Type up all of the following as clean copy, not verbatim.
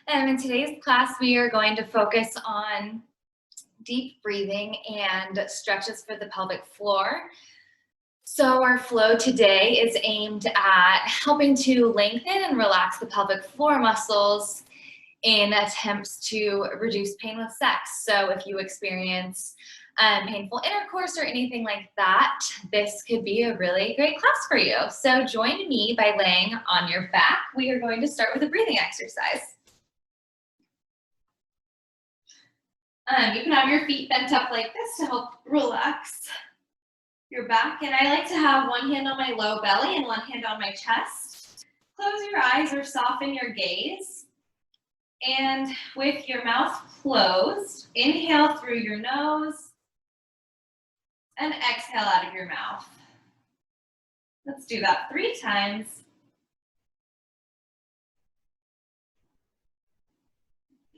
In today's class, we are going to focus on deep breathing and stretches for the pelvic floor. So our flow today is aimed at helping to lengthen and relax the pelvic floor muscles in attempts to reduce pain with sex. So if you experience painful intercourse or anything like that, this could be a really great class for you. So join me by laying on your back. We are going to start with a breathing exercise. You can have your feet bent up like this to help relax your back. And I like to have one hand on my low belly and one hand on my chest. Close your eyes or soften your gaze. And with your mouth closed, inhale through your nose and exhale out of your mouth. Let's do that 3 times.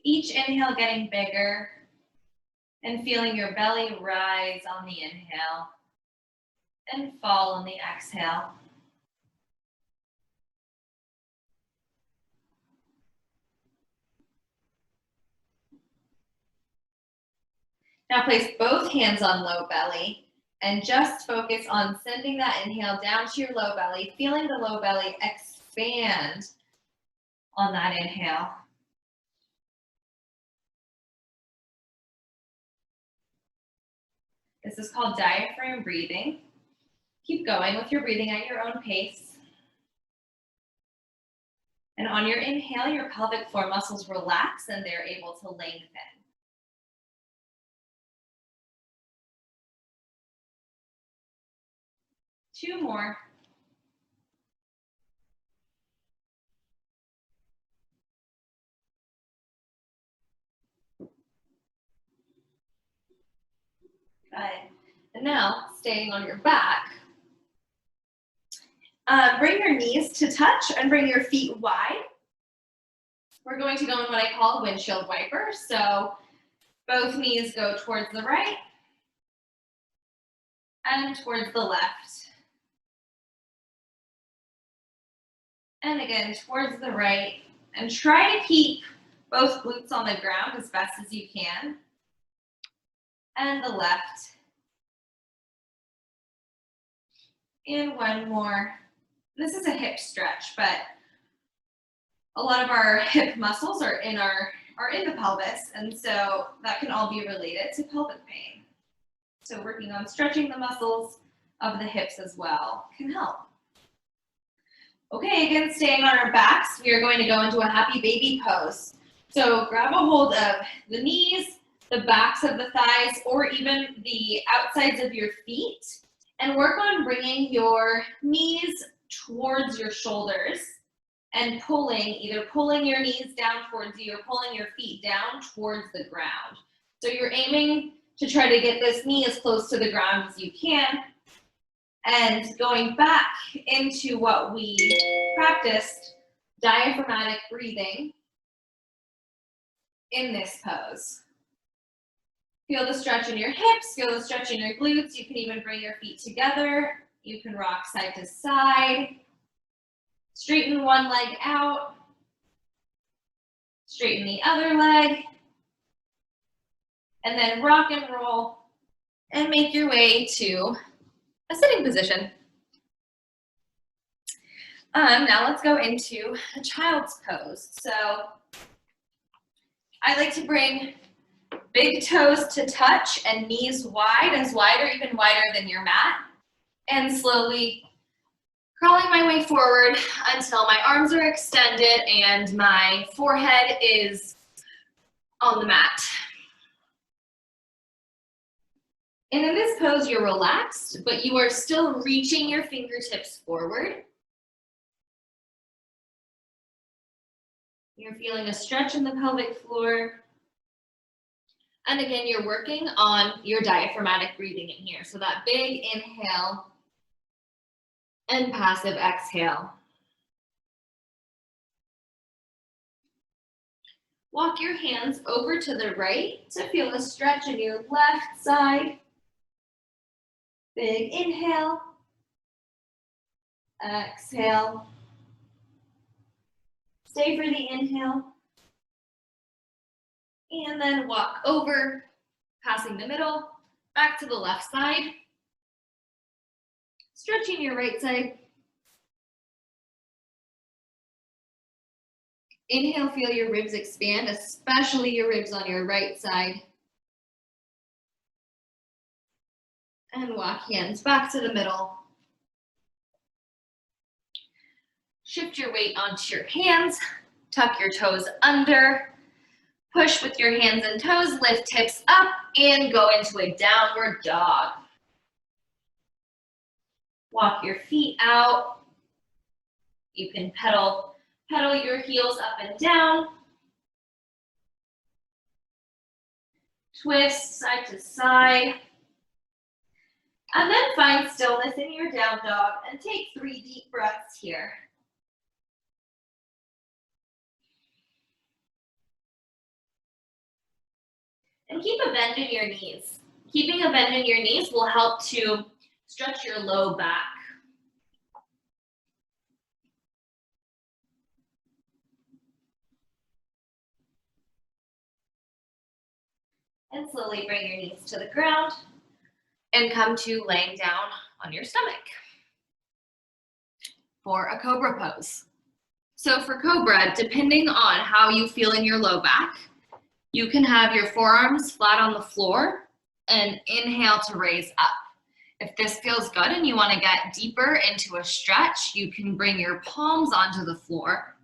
Each inhale getting bigger and feeling your belly rise on the inhale and fall on the exhale. Now place both hands on low belly and just focus on sending that inhale down to your low belly, feeling the low belly expand on that inhale. This is called diaphragm breathing. Keep going with your breathing at your own pace. And on your inhale, your pelvic floor muscles relax and they're able to lengthen. Two more. Good. And now, staying on your back, bring your knees to touch and bring your feet wide. We're going to go in what I call windshield wiper. So both knees go towards the right and towards the left. And again, towards the right. And try to keep both glutes on the ground as best as you can. And the left. And one more. This is a hip stretch, but a lot of our hip muscles are in the pelvis, and so that can all be related to pelvic pain. So working on stretching the muscles of the hips as well can help. Okay, again, staying on our backs, we are going to go into a happy baby pose. So grab a hold of the knees, the backs of the thighs, or even the outsides of your feet, and work on bringing your knees towards your shoulders and either pulling your knees down towards you or pulling your feet down towards the ground. So you're aiming to try to get this knee as close to the ground as you can, and going back into what we practiced, diaphragmatic breathing in this pose. Feel the stretch in your hips, feel the stretch in your glutes. You can even bring your feet together. You can rock side to side. Straighten one leg out. Straighten the other leg. And then rock and roll and make your way to a sitting position. Now let's go into a child's pose. So I like to bring big toes to touch and knees wide or even wider than your mat. And slowly crawling my way forward until my arms are extended and my forehead is on the mat. And in this pose, you're relaxed, but you are still reaching your fingertips forward. You're feeling a stretch in the pelvic floor. And again, you're working on your diaphragmatic breathing in here. So that big inhale and passive exhale. Walk your hands over to the right to feel a stretch in your left side. Big inhale, exhale. Stay for the inhale And then walk over, passing the middle, back to the left side. Stretching your right side. Inhale, feel your ribs expand, especially your ribs on your right side. And walk hands back to the middle. Shift your weight onto your hands. Tuck your toes under. Push with your hands and toes, lift hips up, and go into a downward dog. Walk your feet out. You can pedal your heels up and down. Twist side to side. And then find stillness in your down dog and take 3 deep breaths here. And keep a bend in your knees. Keeping a bend in your knees will help to stretch your low back. And slowly bring your knees to the ground and come to laying down on your stomach for a Cobra Pose. So for Cobra, depending on how you feel in your low back, you can have your forearms flat on the floor and inhale to raise up. If this feels good and you want to get deeper into a stretch, you can bring your palms onto the floor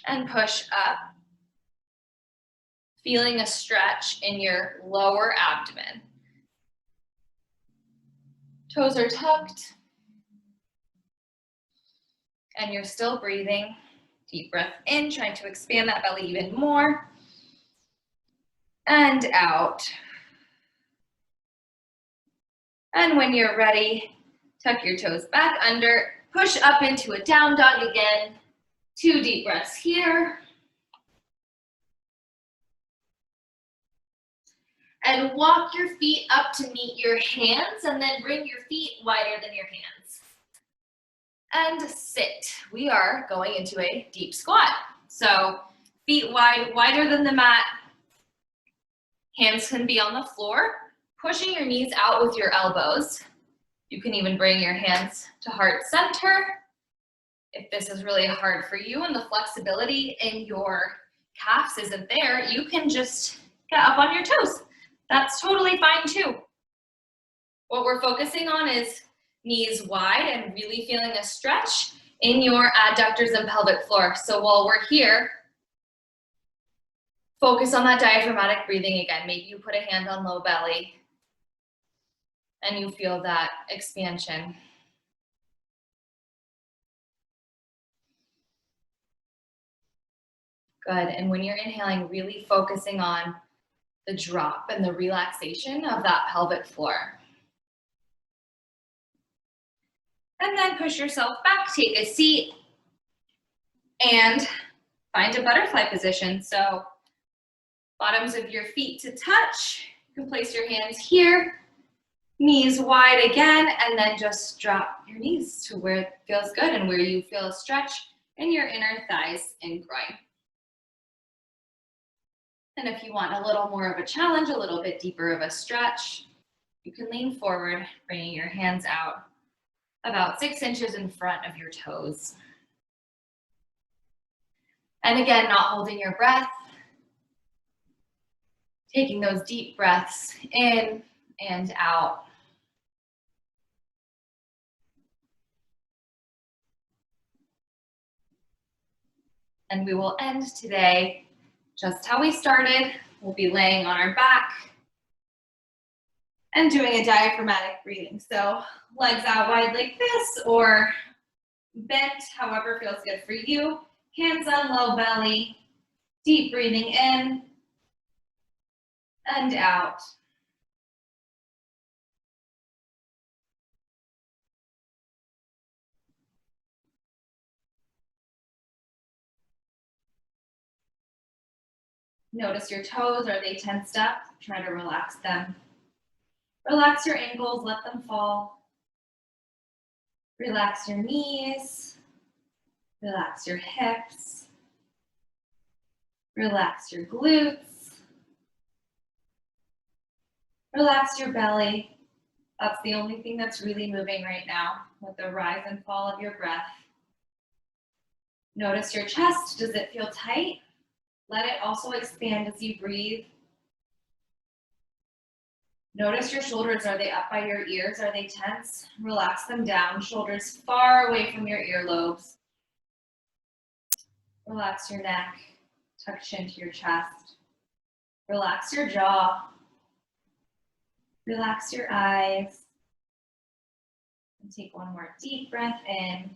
and push up, feeling a stretch in your lower abdomen. Toes are tucked, and you're still breathing. Deep breath in, trying to expand that belly even more. And out. And when you're ready, tuck your toes back under, push up into a down dog again. 2 deep breaths here. And walk your feet up to meet your hands, and then bring your feet wider than your hands. And sit. We are going into a deep squat. So feet wide, wider than the mat. Hands can be on the floor. Pushing your knees out with your elbows. You can even bring your hands to heart center. If this is really hard for you and the flexibility in your calves isn't there, you can just get up on your toes. That's totally fine too. What we're focusing on is knees wide and really feeling a stretch in your adductors and pelvic floor. So while we're here, focus on that diaphragmatic breathing again. Maybe you put a hand on low belly and you feel that expansion. Good, and when you're inhaling, really focusing on the drop and the relaxation of that pelvic floor. And then push yourself back, take a seat, and find a butterfly position. So bottoms of your feet to touch. You can place your hands here, knees wide again, and then just drop your knees to where it feels good and where you feel a stretch in your inner thighs and groin. And if you want a little more of a challenge, a little bit deeper of a stretch, you can lean forward, bringing your hands out about 6 inches in front of your toes. And again, not holding your breath, taking those deep breaths in and out. And we will end today just how we started. We'll be laying on our back and doing a diaphragmatic breathing. So legs out wide like this or bent, however feels good for you. Hands on low belly, deep breathing in and out. Notice your toes, are they tensed up? Try to relax them. Relax your ankles, let them fall. Relax your knees. Relax your hips. Relax your glutes. Relax your belly. That's the only thing that's really moving right now with the rise and fall of your breath. Notice your chest. Does it feel tight? Let it also expand as you breathe. Notice your shoulders. Are they up by your ears? Are they tense? Relax them down. Shoulders far away from your earlobes. Relax your neck. Tuck chin to your chest. Relax your jaw. Relax your eyes. And take one more deep breath in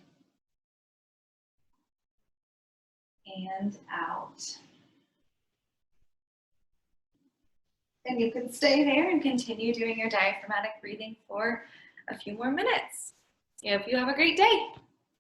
and out. And you can stay there and continue doing your diaphragmatic breathing for a few more minutes. I hope you have a great day.